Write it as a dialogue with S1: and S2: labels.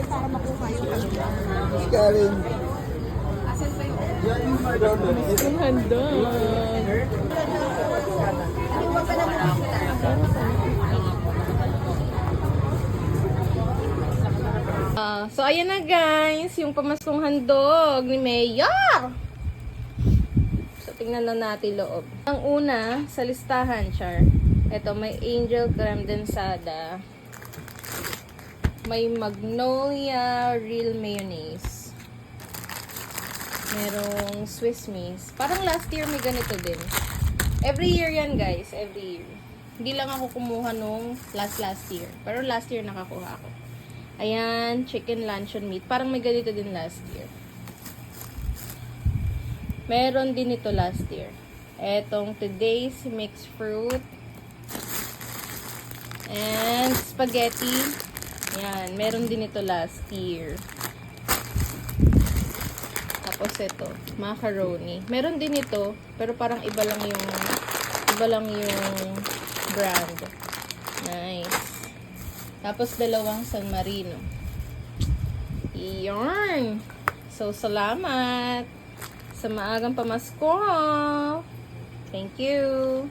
S1: para makuha yung kanya.
S2: Karen.
S1: Asan ba yung...
S3: Ang handog.
S1: Huwag ka na pumunta.
S3: So, ayan na guys, yung pamaskong handog ni Mayor. So, tingnan na natin loob. Ang una, sa listahan, char. Ito, may Angel Creme Densada. May Magnolia Real Mayonnaise. Merong Swiss Miss. Parang last year may ganito din. Every year yan guys, every year. Hindi lang ako kumuha nung last year. Pero last year nakakuha ako. Ayan, chicken luncheon meat. Parang may ganito din last year. Meron din ito last year. Etong today's mixed fruit. And spaghetti. Ayan, meron din ito last year. Tapos ito, macaroni. Meron din ito, pero parang iba lang yung brand. Nice. Tapos, dalawang San Marino. Iyon. So, salamat sa maagang pamasko. Thank you.